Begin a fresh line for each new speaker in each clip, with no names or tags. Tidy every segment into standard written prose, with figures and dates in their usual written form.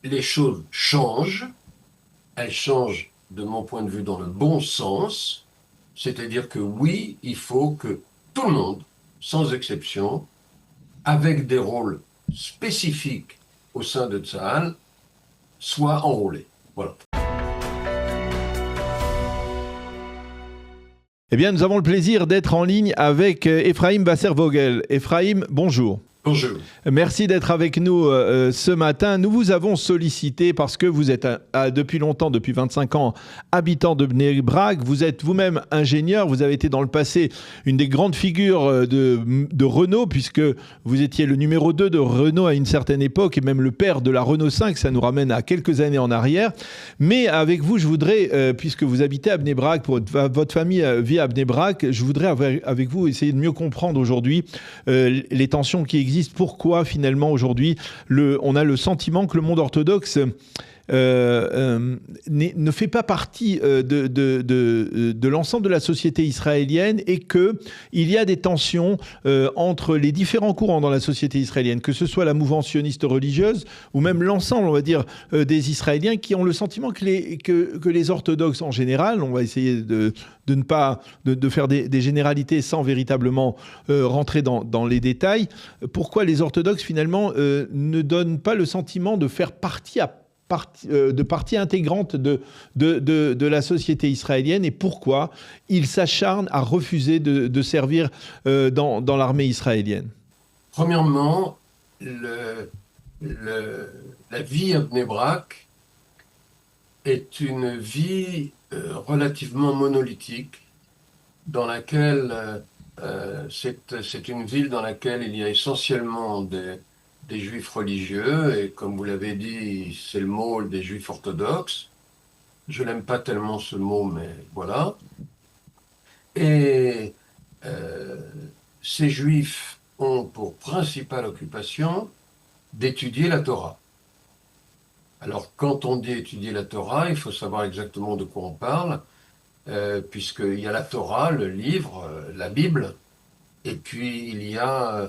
les choses changent. Elles changent, de mon point de vue, dans le bon sens. C'est-à-dire que oui, il faut que tout le monde, sans exception, avec des rôles spécifiques au sein de Tsahal, soit enrôlé. Voilà.
Eh bien, nous avons le plaisir d'être en ligne avec Ephraim Wasservogel. Ephraim, bonjour.
Bonjour.
Merci d'être avec nous ce matin. Nous vous avons sollicité parce que vous êtes depuis longtemps, depuis 25 ans, habitant de Bnei Brak. Vous êtes vous-même ingénieur. Vous avez été dans le passé une des grandes figures de Renault, puisque vous étiez le numéro 2 de Renault à une certaine époque et même le père de la Renault 5. Ça nous ramène à quelques années en arrière. Mais avec vous, je voudrais, puisque vous habitez à Bnei Brak, votre famille vit à Bnei Brak, je voudrais avec vous essayer de mieux comprendre aujourd'hui les tensions qui existent. Pourquoi finalement aujourd'hui on a le sentiment que le monde orthodoxe ne fait pas partie de l'ensemble de la société israélienne et qu'il y a des tensions entre les différents courants dans la société israélienne, que ce soit la mouvance sioniste religieuse ou même l'ensemble, on va dire, des Israéliens qui ont le sentiment que les orthodoxes en général, on va essayer de ne pas de faire des généralités sans véritablement rentrer dans les détails, pourquoi les orthodoxes finalement ne donnent pas le sentiment de faire partie intégrante de la société israélienne et pourquoi ils s'acharnent à refuser de servir dans l'armée israélienne?
Premièrement, la vie à Bnei Brak est une vie relativement monolithique dans laquelle c'est une ville dans laquelle il y a essentiellement des juifs religieux, et comme vous l'avez dit, c'est le mot des juifs orthodoxes. Je n'aime pas tellement ce mot, mais voilà. Et ces juifs ont pour principale occupation d'étudier la Torah. Alors, quand on dit étudier la Torah, il faut savoir exactement de quoi on parle, puisqu'il y a la Torah, le livre, la Bible, et puis il y a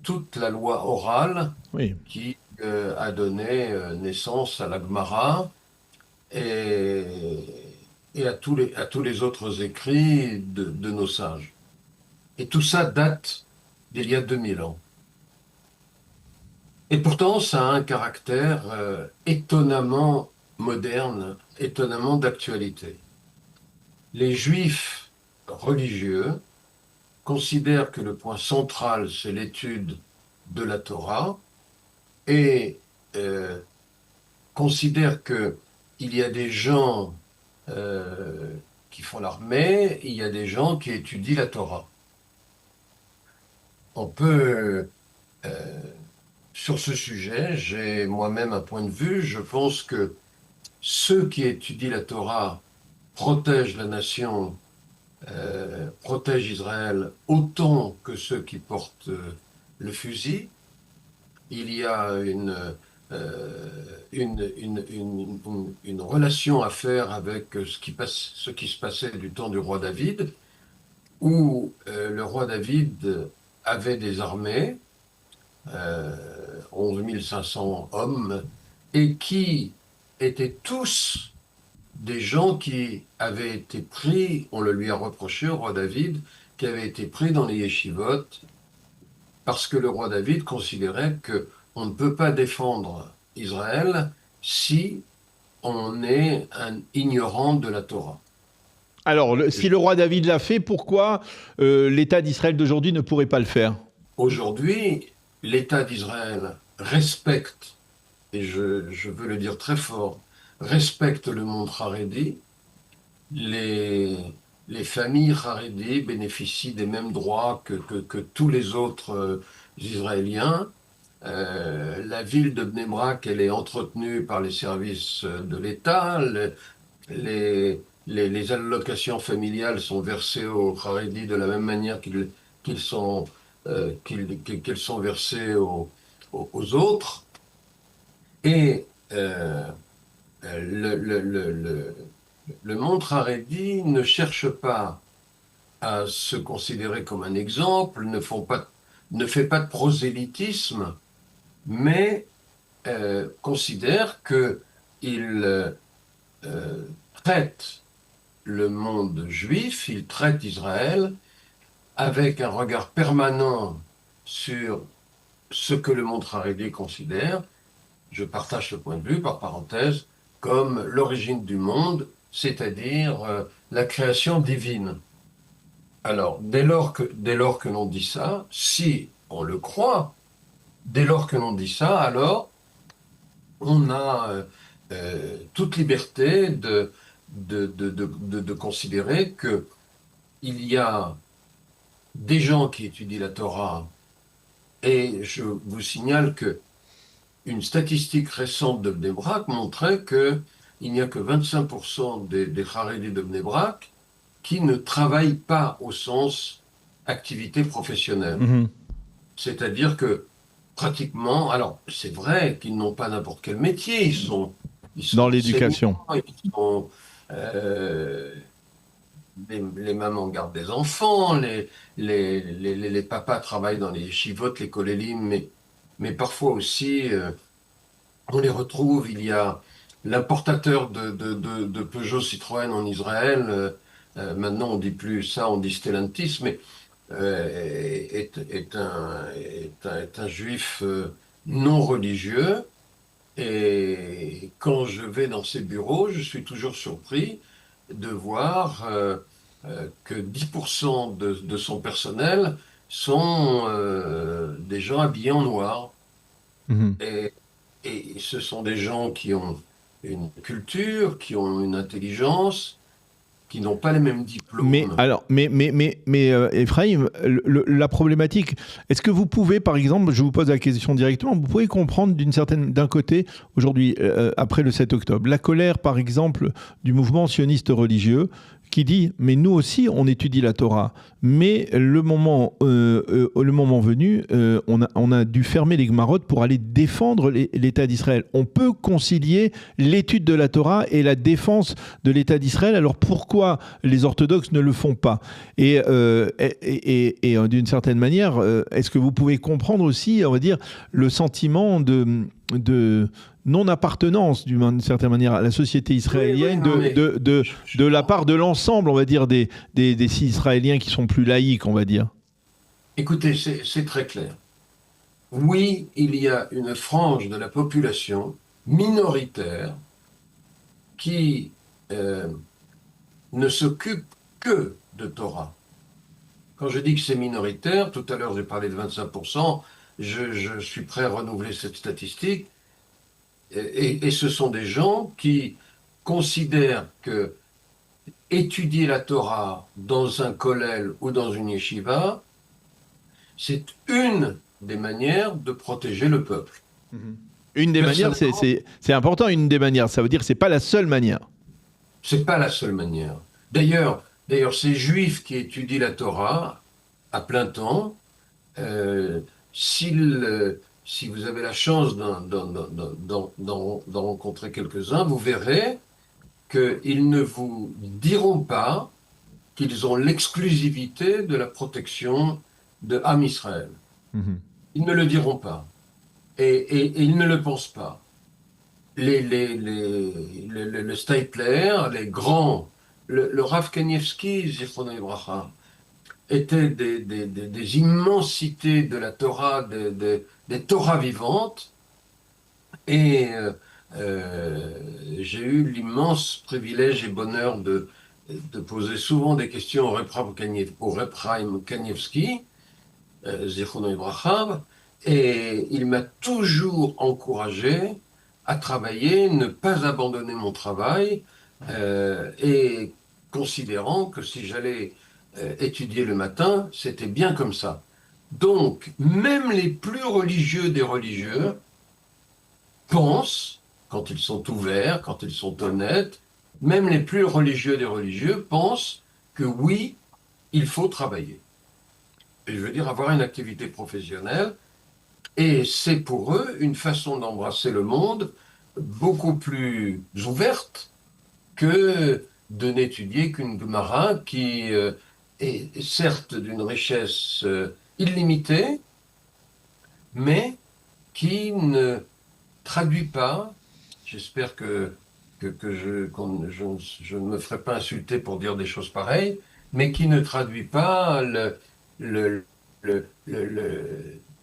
toute la loi orale
Oui.
qui a donné naissance à la Gemara et à tous les autres écrits de nos sages. Et tout ça date d'il y a 2000 ans. Et pourtant, ça a un caractère étonnamment moderne, étonnamment d'actualité. Les juifs religieux considèrent que le point central, c'est l'étude de la Torah et considèrent qu'il y a des gens qui font l'armée, il y a des gens qui étudient la Torah. On peut, sur ce sujet, j'ai moi-même un point de vue. Je pense que ceux qui étudient la Torah protègent la nation, protègent Israël autant que ceux qui portent le fusil. Il y a une relation à faire avec ce qui se passait du temps du roi David, où le roi David avait des armées, 11 500 hommes, et qui étaient tous des gens qui avaient été pris, on le lui a reproché au roi David, qui avaient été pris dans les yeshivot, parce que le roi David considérait qu'on ne peut pas défendre Israël si on est un ignorant de la Torah.
Alors, si le roi David l'a fait, pourquoi l'État d'Israël d'aujourd'hui ne pourrait pas le faire?
Aujourd'hui, l'État d'Israël respecte, et je veux le dire très fort, respecte le monde Haredi. Les familles Haredi bénéficient des mêmes droits que tous les autres Israéliens. La ville de Bnei Brak, elle est entretenue par les services de l'État. Les allocations familiales sont versées aux Haredi de la même manière qu'elles sont versées aux autres. Et le monde Haredi ne cherche pas à se considérer comme un exemple, ne fait pas de prosélytisme, mais considère qu'il traite le monde juif, il traite Israël avec un regard permanent sur ce que le monde haredi considère, je partage ce point de vue, par parenthèse, comme l'origine du monde, c'est-à-dire la création divine. Alors, dès lors que l'on dit ça, si on le croit, dès lors que l'on dit ça, alors on a toute liberté de considérer qu'il y a des gens qui étudient la Torah, et je vous signale que une statistique récente de Bnei Brak montrait qu'il n'y a que 25% des Haredim de Bnei Brak qui ne travaillent pas au sens activité professionnelle.
Mhm.
C'est-à-dire que pratiquement, alors c'est vrai qu'ils n'ont pas n'importe quel métier, ils
Dans
sont
l'éducation.
enseignants, euh, les mamans gardent des enfants, les papas travaillent dans les yeshivot, les kolélim, mais parfois aussi on les retrouve, il y a l'importateur de Peugeot Citroën en Israël, maintenant on dit plus ça, on dit Stellantis, mais est un juif non religieux. Et quand je vais dans ces bureaux, je suis toujours surpris de voir que 10% de son personnel sont des gens habillés en noir.
Mhm.
Et, et ce sont des gens qui ont une culture, qui ont une intelligence, qui n'ont pas les mêmes
Mais
diplômes.
alors, Ephraim, la problématique, est-ce que vous pouvez, par exemple, je vous pose la question directement, vous pouvez comprendre d'un côté, aujourd'hui, après le 7 octobre, la colère, par exemple, du mouvement sioniste religieux qui dit, mais nous aussi, on étudie la Torah, mais le moment venu, on a dû fermer les Gemarot pour aller défendre l'État d'Israël. On peut concilier l'étude de la Torah et la défense de l'État d'Israël. Alors pourquoi les orthodoxes ne le font pas? Et d'une certaine manière, est-ce que vous pouvez comprendre aussi, on va dire, le sentiment de non-appartenance, d'une certaine manière, à la société
Oui, oui,
israélienne
non, mais
de la part de l'ensemble, on va dire, des Israéliens qui sont plus laïques, on va dire?
écoutez, c'est très clair. Oui, il y a une frange de la population minoritaire qui euh, ne s'occupe que de Torah. Quand je dis que c'est minoritaire, tout à l'heure j'ai parlé de 25%, je suis prêt à renouveler cette statistique, et ce sont des gens qui considèrent que étudier la Torah dans un kollel ou dans une yeshiva, c'est une des manières de protéger le peuple.
Mhm. Une des manières,
Personnellement,
c'est important, une des manières. Ça veut dire que ce n'est pas la seule manière.
c'est pas la seule manière. D'ailleurs, ces juifs qui étudient la Torah à plein temps, euh, si vous avez la chance d'en rencontrer quelques-uns, vous verrez qu'ils ne vous diront pas qu'ils ont l'exclusivité de la protection de Ham Israël.
Mhm.
Ils ne le diront pas. Et ils ne le pensent pas. Le Stapler, les grands, le Rav Kanievski, Zichrono Livracha, étaient des immensités de la Torah, des Torahs vivantes. Et j'ai eu l'immense privilège et bonheur de poser souvent des questions au Reb Chaim Kanievski, Zichrono Livracha, et il m'a toujours encouragé à travailler, ne pas abandonner mon travail, et considérant que si j'allais étudier le matin, c'était bien comme ça. Donc, même les plus religieux des religieux pensent, quand ils sont ouverts, quand ils sont honnêtes, même les plus religieux des religieux pensent que oui, il faut travailler. Et je veux dire avoir une activité professionnelle, et c'est pour eux une façon d'embrasser le monde beaucoup plus ouverte que de n'étudier qu'une Gemara qui est certes d'une richesse illimitée, mais qui ne traduit pas, j'espère je ne me ferai pas insulter pour dire des choses pareilles, mais qui ne traduit pas le,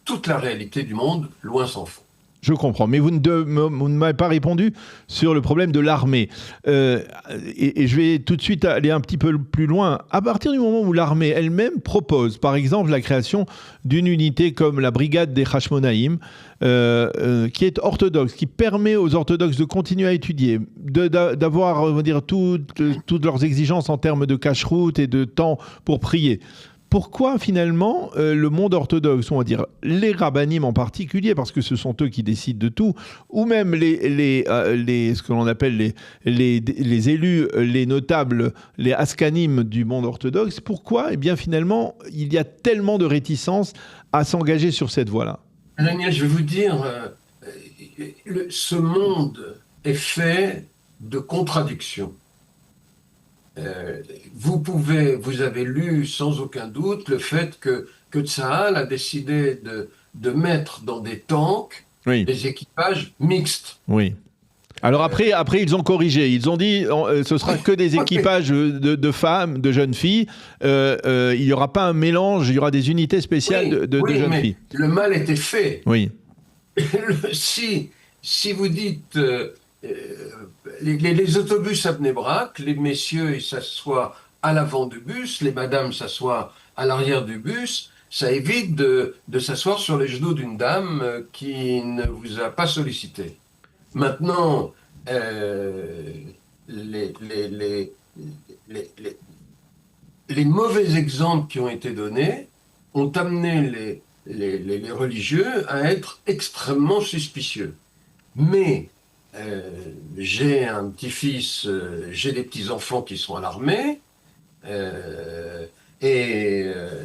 toute la réalité du monde, loin s'en faut.
Je comprends, mais vous ne m'avez pas répondu sur le problème de l'armée. Et je vais tout de suite aller un petit peu plus loin. À partir du moment où l'armée elle-même propose, par exemple, la création d'une unité comme la brigade des Hashmonaïm, qui est orthodoxe, qui permet aux orthodoxes de continuer à étudier, d'avoir, on va dire, toutes leurs exigences en termes de cacheroute et de temps pour prier. Pourquoi finalement le monde orthodoxe, on va dire les rabbinim en particulier, parce que ce sont eux qui décident de tout, ou même ce que l'on appelle les élus, les notables, les askanim du monde orthodoxe, pourquoi eh bien finalement il y a tellement de réticence à s'engager sur cette voie-là?
Daniel, je vais vous dire, ce monde est fait de contradictions. Vous avez lu sans aucun doute le fait que Tsahal a décidé de mettre dans des tanks des équipages mixtes.
Oui. Alors après, ils ont corrigé. Ils ont dit ce sera que des équipages de femmes, de jeunes filles. Il n'y aura pas un mélange, il y aura des unités spéciales de jeunes filles.
Le mal était fait.
Oui.
Si vous dites... les autobus à Bnei Brak, les messieurs ils s'assoient à l'avant du bus, les madames s'assoient à l'arrière du bus, ça évite de s'asseoir sur les genoux d'une dame qui ne vous a pas sollicité. Maintenant, les mauvais exemples qui ont été donnés ont amené les religieux à être extrêmement suspicieux. Mais j'ai un petit-fils, j'ai des petits-enfants qui sont à l'armée,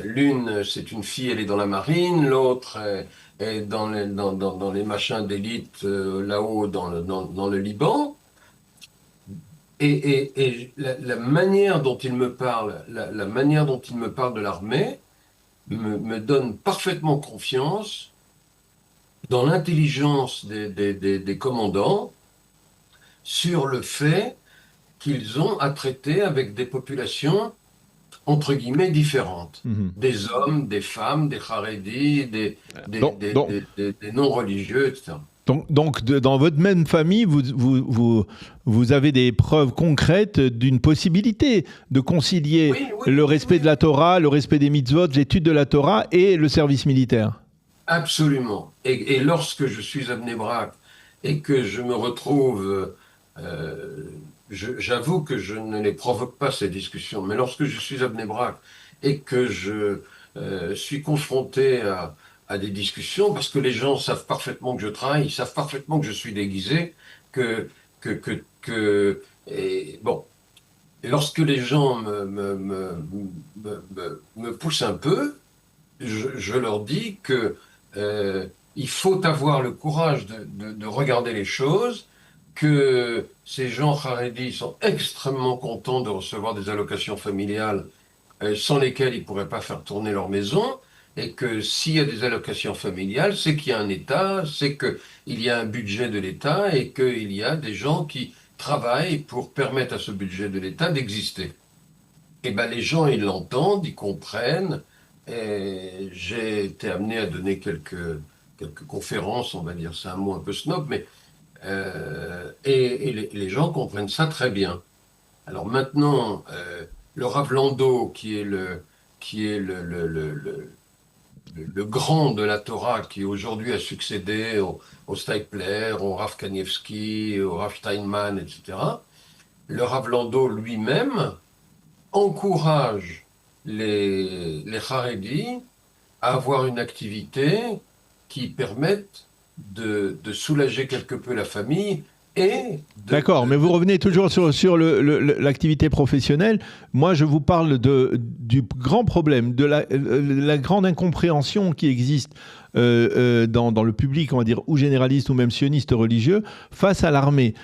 l'une, c'est une fille, elle est dans la marine, l'autre est dans les machins d'élite là-haut dans le Liban. Et la manière dont il me parle, la manière dont il me parle de l'armée me donne parfaitement confiance dans l'intelligence des commandants sur le fait qu'ils ont à traiter avec des populations entre guillemets différentes. Des hommes, des femmes, des Haredis, des non-religieux, etc.
Donc, dans votre même famille, vous avez des preuves concrètes d'une possibilité de concilier le respect de la Torah, le respect des mitzvot, l'étude de la Torah et le service militaire.
Absolument. Et lorsque je suis à Bnei Brak et que je me retrouve, j'avoue que je ne les provoque pas ces discussions, mais lorsque je suis à Bnei Brak et que je suis confronté à des discussions, parce que les gens savent parfaitement que je travaille, ils savent parfaitement que je suis déguisé, bon, lorsque les gens me poussent un peu, je leur dis que il faut avoir le courage de regarder les choses, que ces gens Haredis sont extrêmement contents de recevoir des allocations familiales sans lesquelles ils ne pourraient pas faire tourner leur maison, et que s'il y a des allocations familiales, c'est qu'il y a un État, c'est qu'il y a un budget de l'État et qu'il y a des gens qui travaillent pour permettre à ce budget de l'État d'exister. Et bien les gens, ils l'entendent, ils comprennent. Et j'ai été amené à donner quelques conférences, on va dire, c'est un mot un peu snob, mais les gens comprennent ça très bien. Alors maintenant, le Rav Lando, qui est le grand de la Torah, qui aujourd'hui a succédé au Steipler, au Rav Kanievski, au Rav Steinman, etc., le Rav Lando lui-même encourage les Haredis à avoir une activité qui permette de soulager quelque peu la famille et...
D'accord, mais vous revenez toujours sur l'activité professionnelle. Moi, je vous parle du grand problème, de la grande incompréhension qui existe dans le public, on va dire, ou généraliste ou même sioniste religieux, face à l'armée,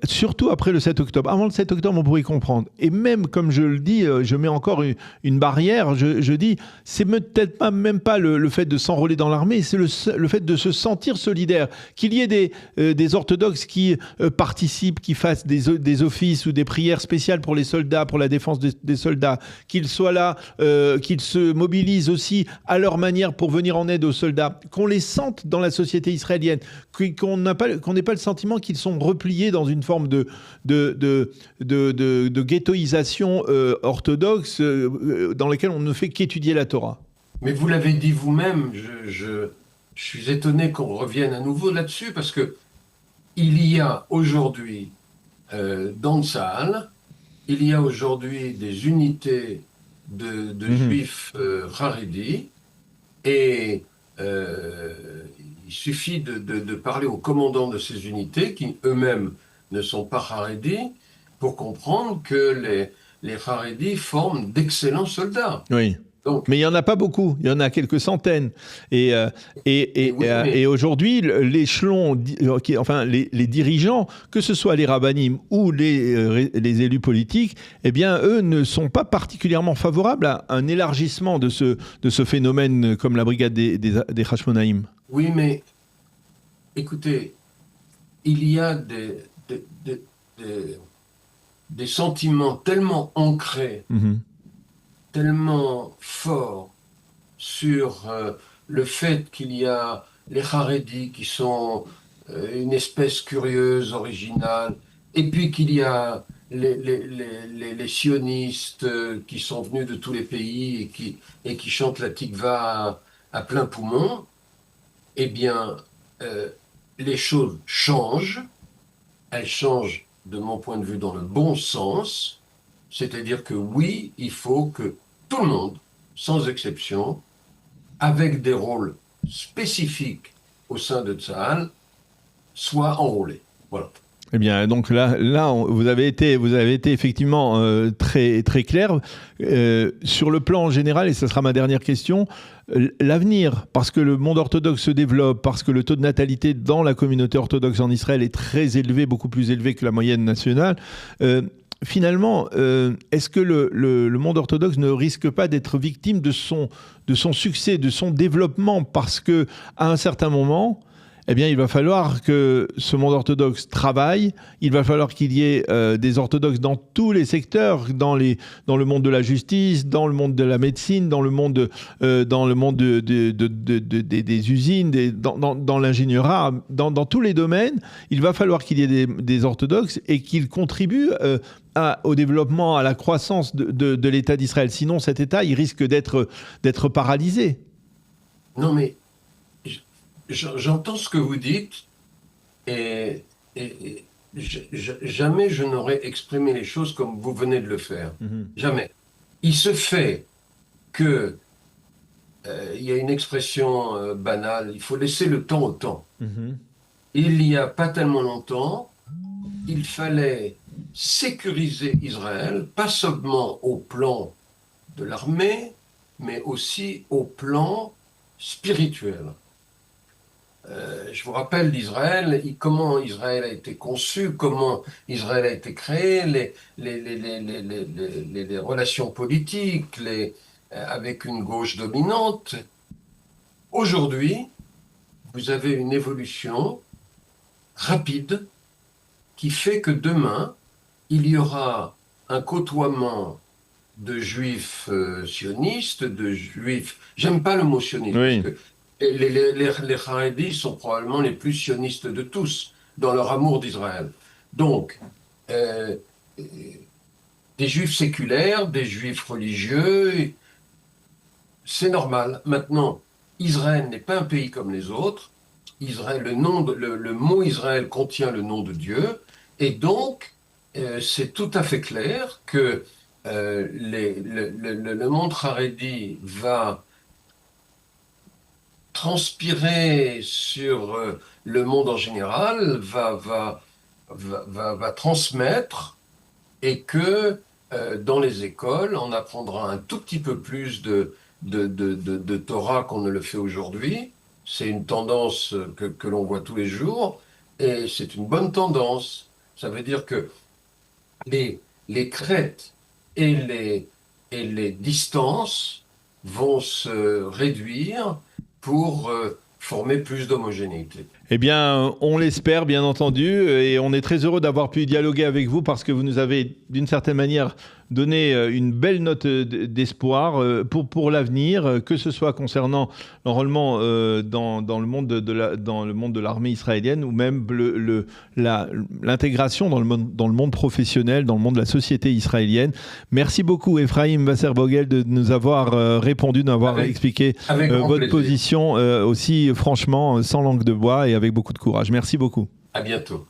surtout après le 7 octobre. Avant le 7 octobre, on pourrait comprendre. Et même, comme je le dis, je mets encore une barrière, je dis, c'est peut-être même pas le fait de s'enrôler dans l'armée, c'est le fait de se sentir solidaire. Qu'il y ait des orthodoxes qui participent, qui fassent des offices ou des prières spéciales pour les soldats, pour la défense des soldats, qu'ils soient là, qu'ils se mobilisent aussi à leur manière pour venir en aide aux soldats, qu'on les sente dans la société israélienne, qu'on n'ait pas le sentiment qu'ils sont repliés dans une forme de ghettoisation orthodoxe dans laquelle on ne fait qu'étudier la Torah.
Mais vous l'avez dit vous-même, je suis étonné qu'on revienne à nouveau là-dessus, parce que il y a aujourd'hui dans Tsahal, il y a aujourd'hui des unités de juifs Haredi, et il suffit de parler aux commandants de ces unités, qui eux-mêmes ne sont pas Haredi, pour comprendre que les Haredi forment d'excellents soldats.
Oui. Donc, mais il n'y en a pas beaucoup, il y en a quelques centaines. Et aujourd'hui, l'échelon, enfin les dirigeants, que ce soit les rabbinim ou les élus politiques, eh bien, eux ne sont pas particulièrement favorables à un élargissement de ce phénomène comme la brigade des Hashmonaïm.
Oui, mais écoutez, il y a des sentiments tellement ancrés, tellement forts sur le fait qu'il y a les Haredi qui sont une espèce curieuse, originale, et puis qu'il y a les sionistes qui sont venus de tous les pays et qui chantent la tikva à plein poumon. Eh bien, les choses changent. Elles changent, de mon point de vue, dans le bon sens. C'est-à-dire que oui, il faut que tout le monde, sans exception, avec des rôles spécifiques au sein de Tsahal, soit enrôlé. Voilà.
Eh bien, donc là, vous avez été effectivement très, très clair. Sur le plan général, et ce sera ma dernière question, l'avenir, parce que le monde orthodoxe se développe, parce que le taux de natalité dans la communauté orthodoxe en Israël est très élevé, beaucoup plus élevé que la moyenne nationale, finalement, est-ce que le monde orthodoxe ne risque pas d'être victime de son succès, de son développement, parce que à un certain moment, eh bien, il va falloir que ce monde orthodoxe travaille, il va falloir qu'il y ait des orthodoxes dans tous les secteurs, dans le monde de la justice, dans le monde de la médecine, dans le monde des usines, dans l'ingénierat, dans tous les domaines. Il va falloir qu'il y ait des orthodoxes et qu'ils contribuent au développement, à la croissance de l'État d'Israël. Sinon, cet État, il risque d'être paralysé.
Non, mais j'entends ce que vous dites et jamais je n'aurais exprimé les choses comme vous venez de le faire. Jamais. Il se fait que il y a une expression banale, il faut laisser le temps au temps. Il n'y a pas tellement longtemps, il fallait sécuriser Israël, pas seulement au plan de l'armée, mais aussi au plan spirituel. Je vous rappelle d'Israël, comment Israël a été conçu, comment Israël a été créé, les relations politiques, avec une gauche dominante. Aujourd'hui, vous avez une évolution rapide qui fait que demain, il y aura un côtoiement de juifs sionistes, de juifs... J'aime pas le mot sioniste,
oui.
parce que les Haredis sont probablement les plus sionistes de tous, dans leur amour d'Israël. Donc, des juifs séculaires, des juifs religieux, c'est normal. Maintenant, Israël n'est pas un pays comme les autres. Israël, le mot Israël contient le nom de Dieu, et donc, c'est tout à fait clair que le monde Haredi va transpirer sur le monde en général, va transmettre, et que dans les écoles, on apprendra un tout petit peu plus de Torah qu'on ne le fait aujourd'hui, c'est une tendance que l'on voit tous les jours, et c'est une bonne tendance. Ça veut dire que les crêtes et les distances vont se réduire pour former plus d'homogénéité.
Eh bien, on l'espère, bien entendu, et on est très heureux d'avoir pu dialoguer avec vous parce que vous nous avez, d'une certaine manière, donné une belle note d'espoir pour l'avenir, que ce soit concernant l'enrôlement dans le monde dans le monde de l'armée israélienne ou même l'intégration dans le monde professionnel, dans le monde de la société israélienne. Merci beaucoup, Ephraim Wasserbogel, de nous avoir répondu, de nous avoir expliqué votre position aussi franchement, sans langue de bois et avec beaucoup de courage. Merci beaucoup.
À bientôt.